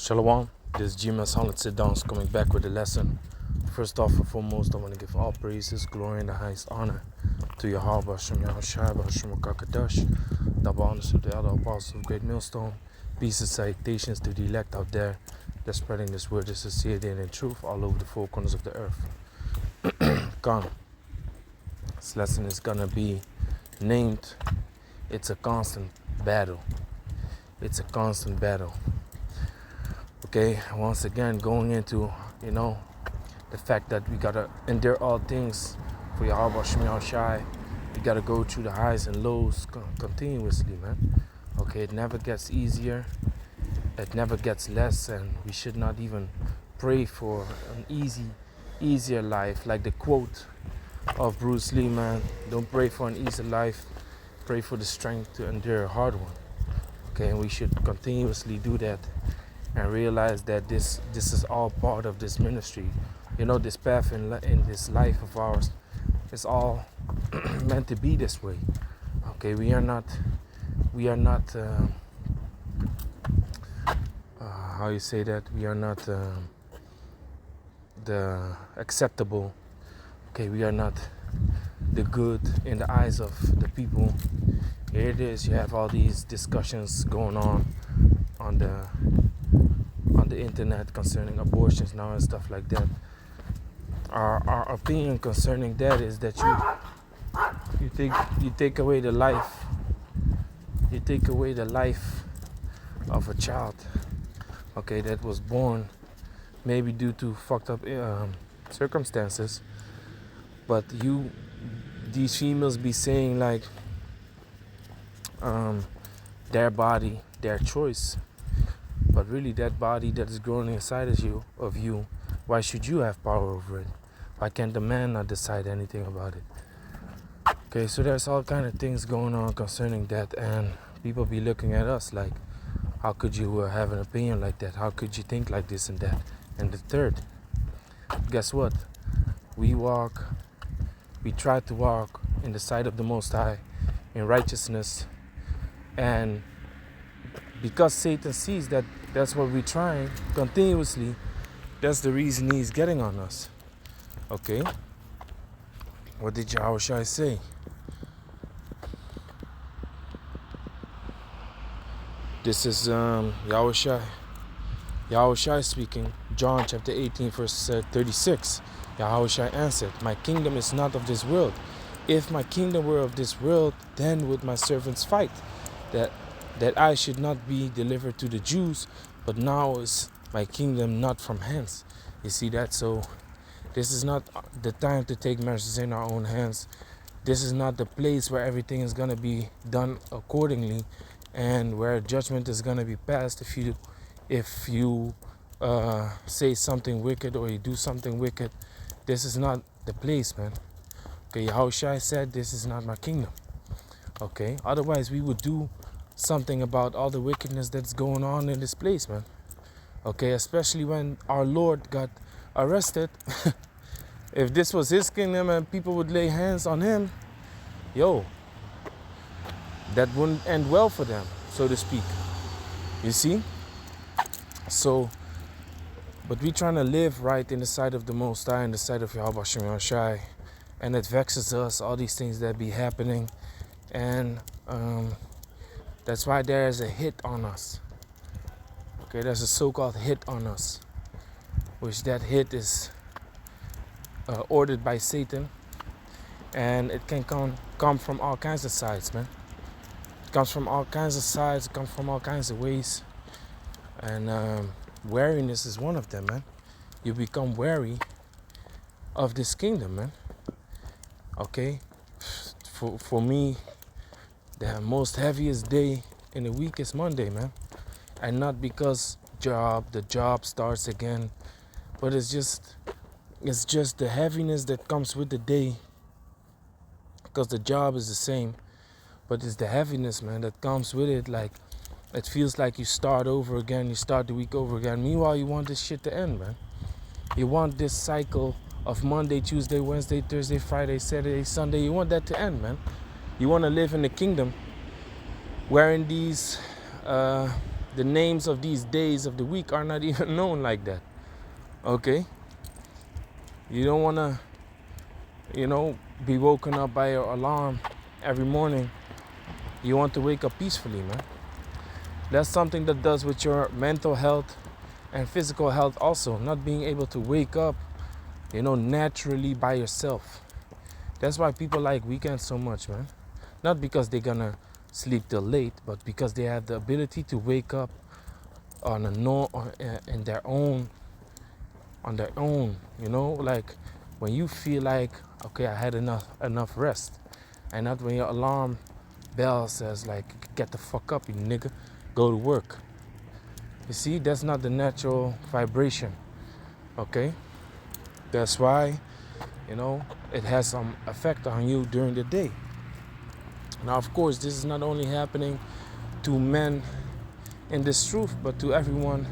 Shalom, this is G-Man Solid Sit Downs coming back with a lesson. First off and foremost, I want to give all praises, glory, and the highest honor to Yahweh, Hashem Yahushua, Hashem Kakadash, double honors to the other apostles of Great Millstone. Peace and salutations to the elect out there that's spreading this word of sincerity and in truth all over the four corners of the earth. Come. This lesson is gonna be named, It's a Constant Battle. It's a constant battle. Okay, once again, going into, the fact that we gotta endure all things for Yahweh Shemi Shai. We gotta go through the highs and lows continuously, man. Okay, it never gets easier. It never gets less, and we should not even pray for an easier life. Like the quote of Bruce Lee, man. Don't pray for an easy life. Pray for the strength to endure a hard one. Okay, and we should continuously do that and realize that this is all part of this ministry. This path in this life of ours is all meant to be this way. Okay, we are not how you say that? We are not the acceptable. Okay, we are not the good in the eyes of the people. Here it is. You have all these discussions going on the internet concerning abortions now and stuff like that. Our opinion concerning that is that you take away the life. You take away the life of a child. Okay, that was born maybe due to fucked up circumstances. But these females be saying like their body, their choice. But really, that body that is growing inside of you, why should you have power over it? Why can't the man not decide anything about it? Okay, so there's all kind of things going on concerning that, and people be looking at us like, how could you have an opinion like that? How could you think like this and that? And the third, guess what? We try to walk in the sight of the Most High, in righteousness, and because Satan sees that that's what we're trying continuously, that's the reason he's getting on us. Okay? What did Yahushua say? This is Yahushua speaking. John chapter 18 verse 36. Yahushua answered, "My kingdom is not of this world. If my kingdom were of this world, then would my servants fight, that I should not be delivered to the Jews, but now is my kingdom not from hence." You see that? So this is not the time to take matters in our own hands. This is not the place where everything is going to be done accordingly and where judgment is going to be passed if you say something wicked or you do something wicked. This is not the place, man. Okay, Yahushua said this is not my kingdom. Okay, otherwise we would do something about all the wickedness that's going on in this place, man. Okay, especially when our Lord got arrested. If this was his kingdom and people would lay hands on him, that wouldn't end well for them, so to speak. You see? So, but we trying to live right in the sight of the Most High, in the sight of Yahweh Shemi Shai, and it vexes us, all these things that be happening, and that's why there is a hit on us. Okay, there's a so-called hit on us, which that hit is ordered by Satan, and it can come from all kinds of sides, man. It comes from all kinds of sides, it comes from all kinds of ways, and wariness is one of them, man. You become wary of this kingdom, man. Okay, for me, the most heaviest day in the week is Monday, man. And not because the job starts again, but it's just the heaviness that comes with the day, because the job is the same, but it's the heaviness, man, that comes with it. Like, it feels like you start over again, you start the week over again. Meanwhile, you want this shit to end, man. You want this cycle of Monday, Tuesday, Wednesday, Thursday, Friday, Saturday, Sunday. You want that to end, man. You want to live in the kingdom wherein these The names of these days of the week are not even known like that. Okay? You don't want to, be woken up by your alarm every morning. You want to wake up peacefully, man. That's something that does with your mental health and physical health also. Not being able to wake up, naturally by yourself. That's why people like weekends so much, man. Not because they're gonna sleep till late, but because they have the ability to wake up on their own, like when you feel like, okay, I had enough rest, and not when your alarm bell says like, get the fuck up, you nigga, go to work. You see, that's not the natural vibration. Okay, that's why it has some effect on you during the day. Now, of course, this is not only happening to men in this truth, but to everyone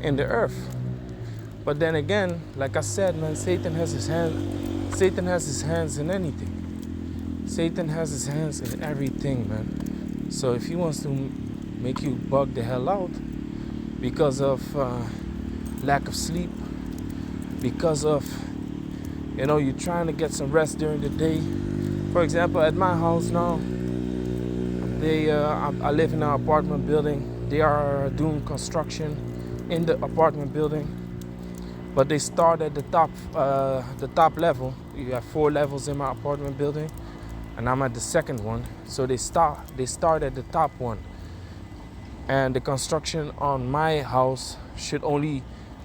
in the earth. But then again, like I said, man, Satan has his hands in anything. Satan has his hands in everything, man. So if he wants to make you bug the hell out because of lack of sleep, because of you're trying to get some rest during the day. For example, at my house now, I live in an apartment building. They are doing construction in the apartment building, but they start at the top level. You have 4 levels in my apartment building, and I'm at the second one. So they start at the top one, and the construction on my house should only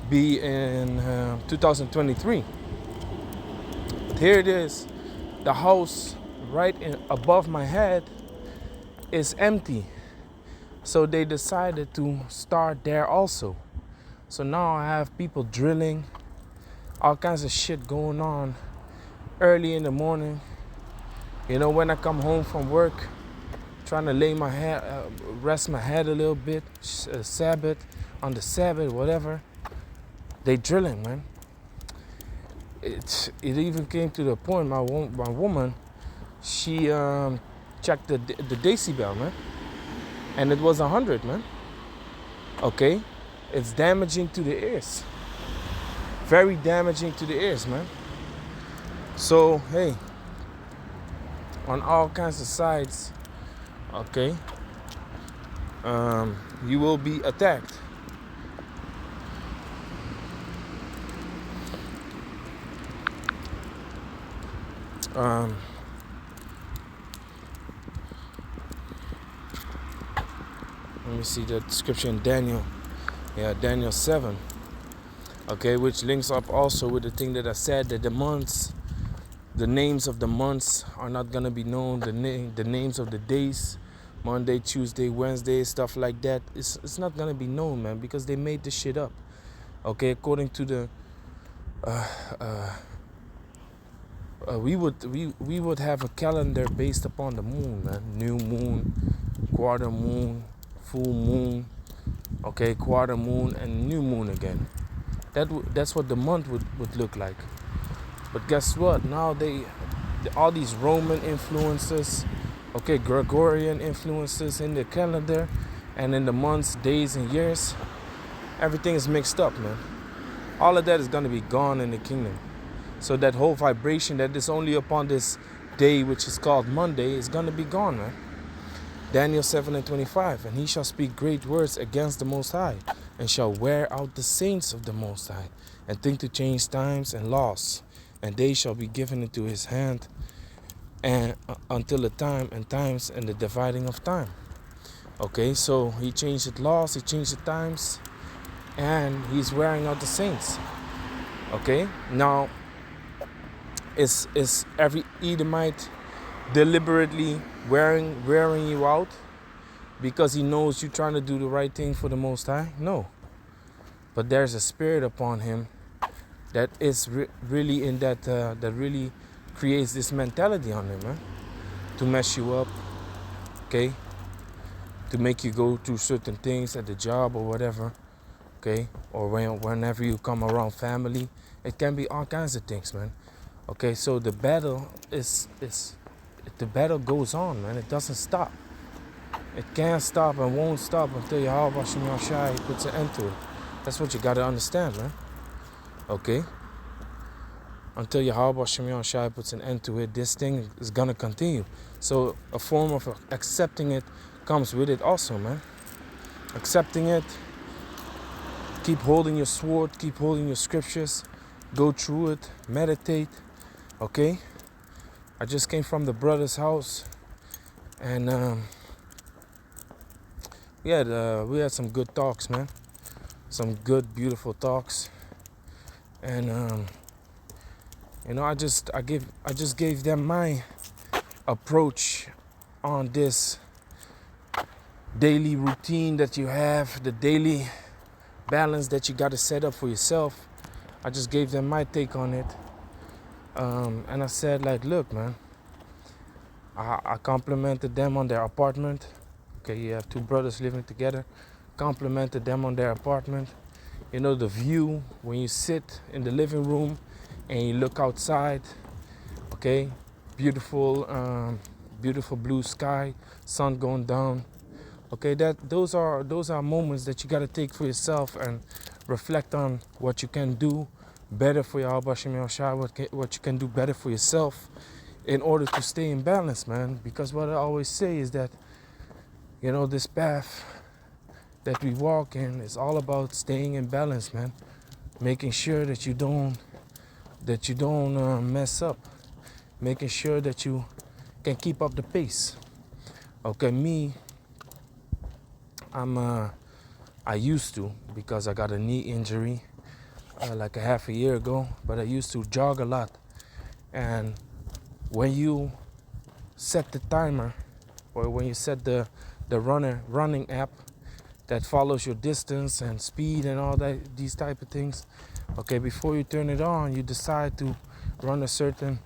be in 2023. But here it is, the house right above my head is empty. So they decided to start there also. So now I have people drilling, all kinds of shit going on early in the morning. When I come home from work, trying to lay my head, rest my head a little bit, on the Sabbath, whatever. They drilling, man. It even came to the point, my woman, she checked the decibel, man, and it was 100, man. Okay, it's damaging to the ears, very damaging to the ears, man. So hey, on all kinds of sides, okay, you will be attacked. Let me see the scripture in Daniel. Yeah, Daniel 7. Okay, which links up also with the thing that I said, that the names of the months are not gonna be known. The names of the days, Monday, Tuesday, Wednesday, stuff like that. It's not gonna be known, man, because they made this shit up. Okay, according to the we would have a calendar based upon the moon, man. New moon, quarter moon, full moon, okay, quarter moon, and new moon again. That's what the month would look like. But guess what? Now all these Roman influences, okay, Gregorian influences in the calendar, and in the months, days, and years, everything is mixed up, man. All of that is gonna be gone in the kingdom. So that whole vibration that is only upon this day, which is called Monday, is gonna be gone, man. Daniel 7:25, and he shall speak great words against the Most High, and shall wear out the saints of the Most High, and think to change times and laws, and they shall be given into his hand, and until the time and times and the dividing of time. Okay, so he changed the laws, he changed the times, and he's wearing out the saints. Okay, now is every Edomite deliberately wearing you out because he knows you're trying to do the right thing for the Most High? No. But there's a spirit upon him that is really in that really creates this mentality on him, man, to mess you up, okay, to make you go through certain things at the job or whatever, okay, or whenever you come around family. It can be all kinds of things, man. Okay, so the battle the battle goes on, man. It doesn't stop. It can't stop and won't stop until Yahweh Hashem Yahushai puts an end to it. That's what you gotta understand, man. Okay? Until Yahweh Hashem Yahushai puts an end to it, this thing is gonna continue. So a form of accepting it comes with it also, man. Accepting it, keep holding your sword, keep holding your scriptures, go through it, meditate, okay? I just came from the brother's house, and we had some good talks, man. Some good, beautiful talks, and I just gave them my approach on this daily routine that you have, the daily balance that you got to set up for yourself. I just gave them my take on it, and I said, like, look, man, I complimented them on their apartment. Okay, you have two brothers living together. Complimented them on their apartment. You know, the view when you sit in the living room and you look outside. Okay, beautiful blue sky, sun going down. Okay, those are moments that you got to take for yourself and reflect on what you can do better for Yahweh Hashem Yahushai, what you can do better for yourself in order to stay in balance, man. Because what I always say is that, you know, this path that we walk in is all about staying in balance, man. Making sure that you don't mess up. Making sure that you can keep up the pace. Okay, me, I used to, because I got a knee injury like a half a year ago, but I used to jog a lot. And when you set the timer, or when you set the running app that follows your distance and speed and all that, these type of things, okay, before you turn it on, you decide to run a certain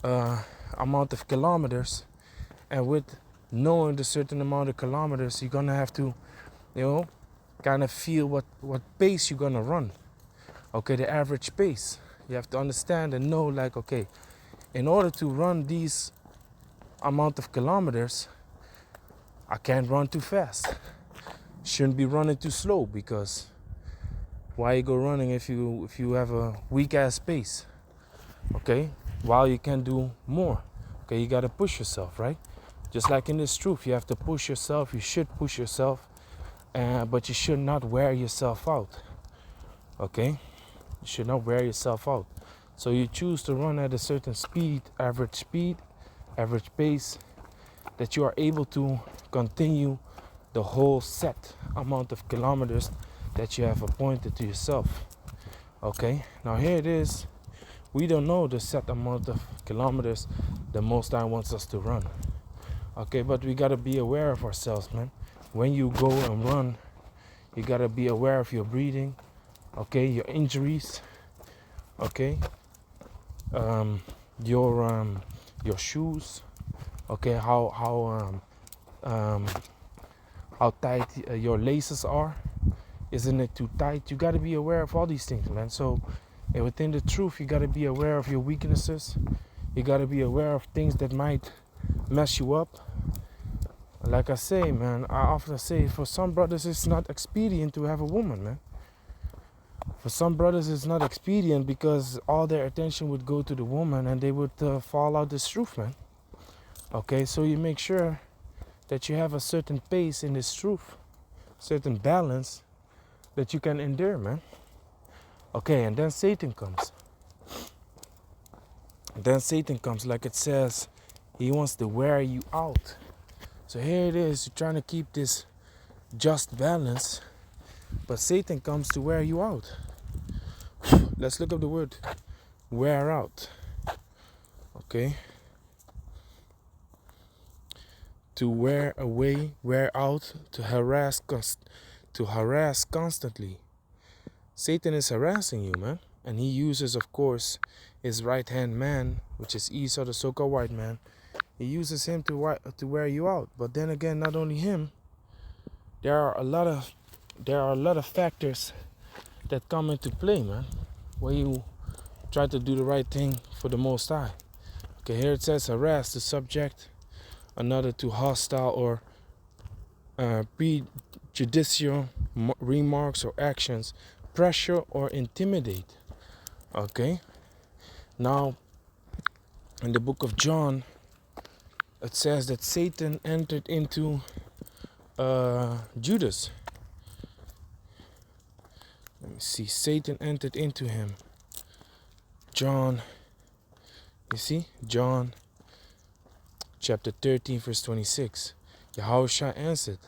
amount of kilometers, and with knowing the certain amount of kilometers, you're gonna have to, you know, kind of feel what pace you're gonna run. Okay, the average pace. You have to understand and know, like, okay, in order to run these amount of kilometers, I can't run too fast. Shouldn't be running too slow, because why you go running if you have a weak ass pace? Okay, while you can do more. Okay, you gotta push yourself, right? Just like in this truth, you have to push yourself. You should push yourself, but you should not wear yourself out. Okay, you should not wear yourself out. So you choose to run at a certain speed, average pace, that you are able to continue the whole set amount of kilometers that you have appointed to yourself. Okay, now here it is. We don't know the set amount of kilometers the Most High wants us to run. Okay, but we gotta be aware of ourselves, man. When you go and run, you gotta be aware of your breathing. Okay, your injuries. Okay, your shoes. Okay, how tight your laces are. Isn't it too tight? You got to be aware of all these things, man. So within the truth, you got to be aware of your weaknesses. You got to be aware of things that might mess you up. Like I say, man, I often say, for some brothers it's not expedient to have a woman, man. For some brothers it's not expedient, because all their attention would go to the woman and they would fall out this truth, man. Okay, so you make sure that you have a certain pace in this truth, certain balance that you can endure, man. Okay, and then Satan comes. Like it says, he wants to wear you out. So here it is, you're trying to keep this just balance, but Satan comes to wear you out. Let's look up the word wear out. Okay, to wear away, wear out, to harass constantly. Satan is harassing you, man, and he uses, of course, his right-hand man, which is Esau, the so-called white man. He uses him to wear you out. But then again, not only him, there are a lot of factors that come into play, man, when you try to do the right thing for the Most High. Okay, here it says harass, to subject another to hostile or prejudicial remarks or actions, pressure or intimidate. Okay? Now, in the book of John, it says that Satan entered into Judas. Let me see. Satan entered into him. John, you see? John chapter 13, verse 26. Yahushua answered,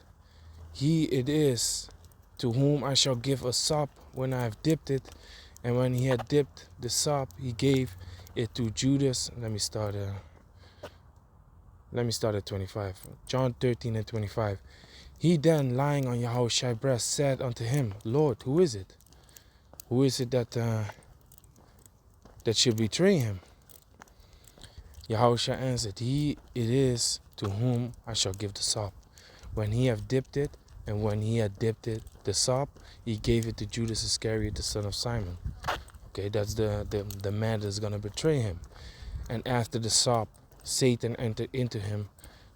He it is to whom I shall give a sop when I have dipped it. And when he had dipped the sop, he gave it to Judas. Let me start at 25. John 13 and 25. He then, lying on Yahushua's breast, said unto him, Lord, who is it? Who is it that should betray him? Yahushua answered, He it is to whom I shall give the sop. When he had dipped it, and when he had dipped it, the sop, he gave it to Judas Iscariot, the son of Simon. Okay, that's the man that's going to betray him. And after the sop, Satan entered into him.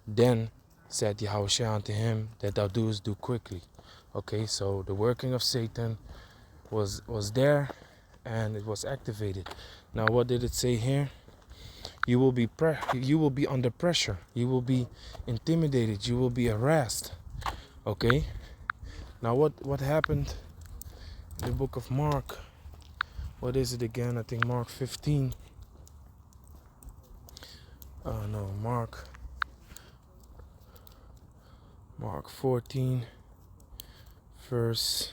Then said Yahushua unto him, that thou doest do quickly. Okay, so the working of Satan was there, and it was activated. Now, what did it say here? You will be under pressure. You will be intimidated. You will be harassed. Okay. Now, what happened in the book of Mark? What is it again? I think Mark 15. No, Mark 14, verse.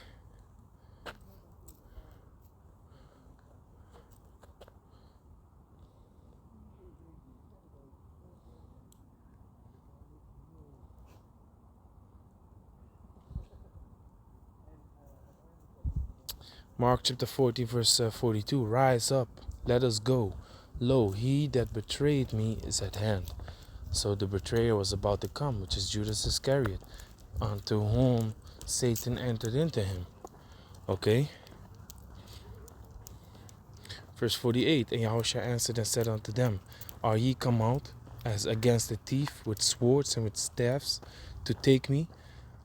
Mark chapter 14, verse 42. Rise up, let us go. Lo, he that betrayed me is at hand. So the betrayer was about to come, which is Judas Iscariot, unto whom Satan entered into him. Okay. Verse 48. And Yahushua answered and said unto them, Are ye come out as against a thief with swords and with staffs to take me?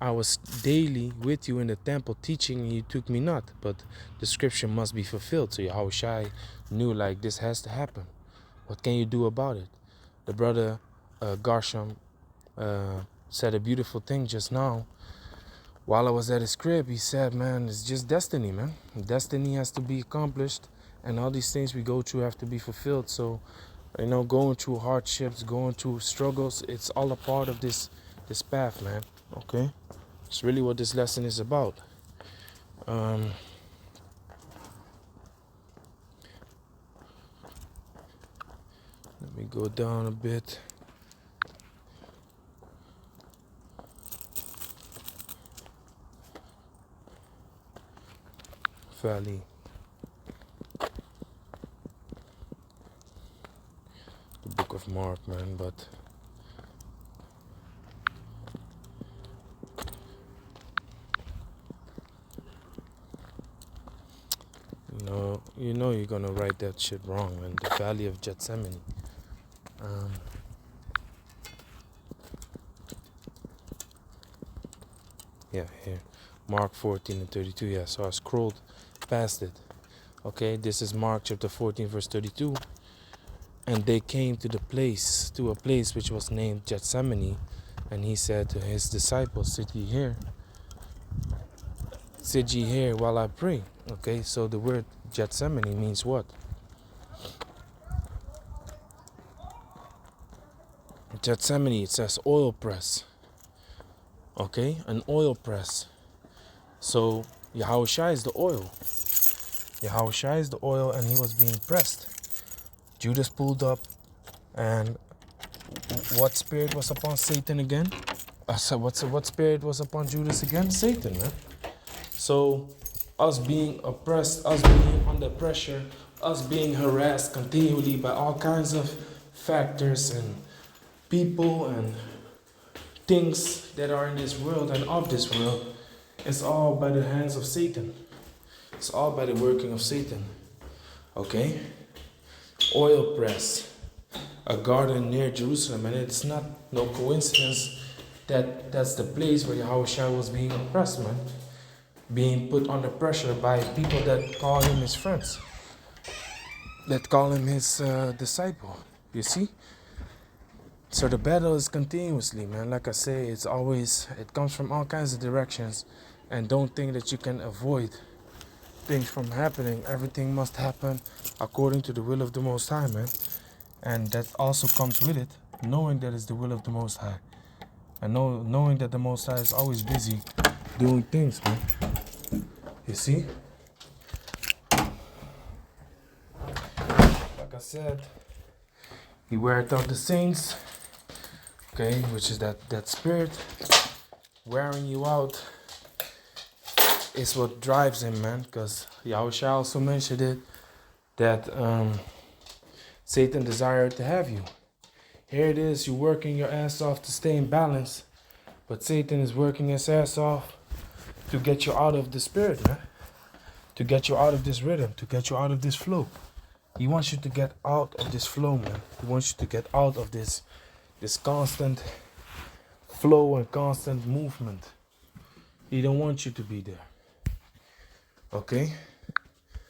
I was daily with you in the temple teaching, and you took me not. But the scripture must be fulfilled. So Yahushua knew, like, this has to happen. What can you do about it? The brother Garsham said a beautiful thing just now. While I was at his crib, he said, man, it's just destiny, man. Destiny has to be accomplished, and all these things we go through have to be fulfilled. So, going through hardships, going through struggles, it's all a part of this path, man. Okay? It's really what this lesson is about. Let me go down a bit. Valley. The book of Mark, man, but you know you're gonna write that shit wrong, man. The Valley of Gethsemane. Yeah, here. Mark 14 and 32. Yeah, so I scrolled past it. Okay, this is Mark chapter 14, verse 32. And they came to a place which was named Gethsemane, and he said to his disciples, Sit ye here while I pray. Okay, so the word Gethsemane means what? Gethsemane, it says oil press. Okay, an oil press. So Yahushua is the oil. Yahushua is the oil, and he was being pressed. Judas pulled up, and what spirit was upon Satan again? What spirit was upon Judas again? Satan, man. So us being oppressed, us being under pressure, us being harassed continually by all kinds of factors and people and things that are in this world and of this world, it's all by the hands of Satan. It's all by the working of Satan. Okay? Oil press, a garden near Jerusalem, and it's not no coincidence that's the place where Yahushua was being oppressed, man. Being put under pressure by people that call him his friends, that call him his disciple. You see? So the battle is continuously, man. Like I say, it comes from all kinds of directions. And don't think that you can avoid things from happening. Everything must happen according to the will of the Most High, man. And that also comes with it, knowing that it's the will of the Most High. And knowing that the Most High is always busy doing things, man. You see? Like I said, he weareth out the saints, okay, which is that spirit wearing you out is what drives him, man. Because Yahushua also mentioned it, that Satan desired to have you. Here it is, you're working your ass off to stay in balance, but Satan is working his ass off to get you out of the spirit, man. To get you out of this rhythm, to get you out of this flow. He wants you to get out of this flow, man. He wants you to get out of this constant flow and constant movement. He don't want you to be there. Okay?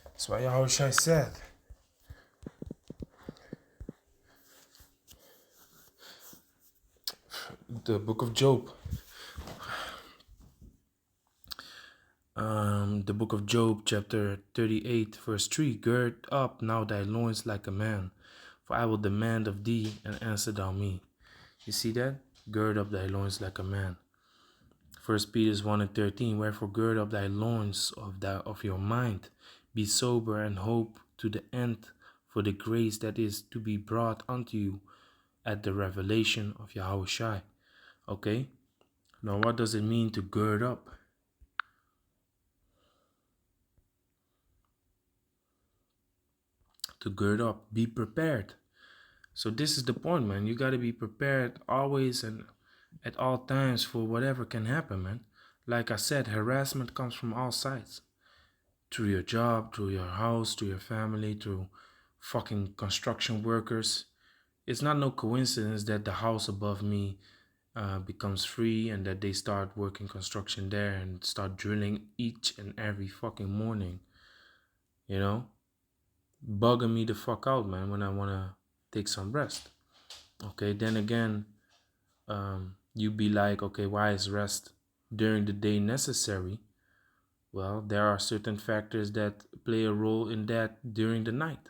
That's why Yahushua said, the book of Job. The book of Job, chapter 38, verse 3. Gird up now thy loins like a man, for I will demand of thee, and answer thou me. You see that? Gird up thy loins like a man. 1 Peter 1 and 13. Wherefore gird up thy loins of your mind, be sober, and hope to the end for the grace that is to be brought unto you at the revelation of Yahushua. Okay? Now what does it mean to gird up? To gird up, be prepared. So this is the point, man. You got to be prepared always and at all times for whatever can happen, man. Like I said, harassment comes from all sides. Through your job, through your house, through your family, through fucking construction workers. It's not no coincidence that the house above me becomes free and that they start working construction there and start drilling each and every fucking morning. You know? Bugging me the fuck out, man, when I want to take some rest. Okay, then again, you be like, okay, why is rest during the day necessary? Well, there are certain factors that play a role in that during the night.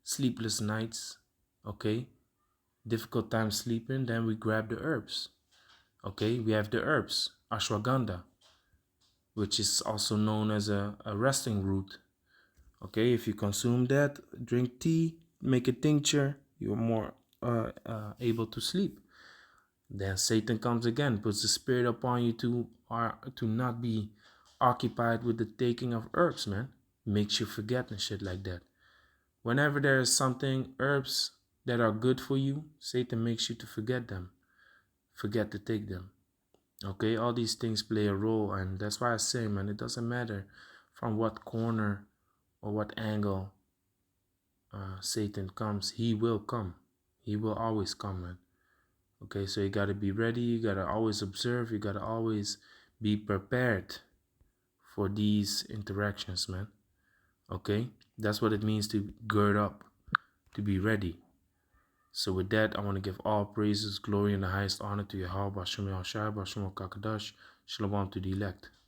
Sleepless nights, okay, difficult time sleeping, then we grab the herbs. Okay, we have the herbs, ashwagandha, which is also known as a resting root. Okay, if you consume that, drink tea, make a tincture, you're more able to sleep. Then Satan comes again, puts the spirit upon you to not be occupied with the taking of herbs, man. Makes you forget and shit like that. Whenever there is something, herbs that are good for you, Satan makes you to forget them. Forget to take them. Okay, all these things play a role, and that's why I say, man, it doesn't matter from what corner or what angle Satan comes. He will come. He will always come, man. Okay, so you got to be ready. You got to always observe. You got to always be prepared for these interactions, man. Okay, that's what it means to gird up, to be ready. So with that, I want to give all praises, glory, and the highest honor to Yahweh, Bashem Yahushua, Bashem Kakadash, Shalom to the elect.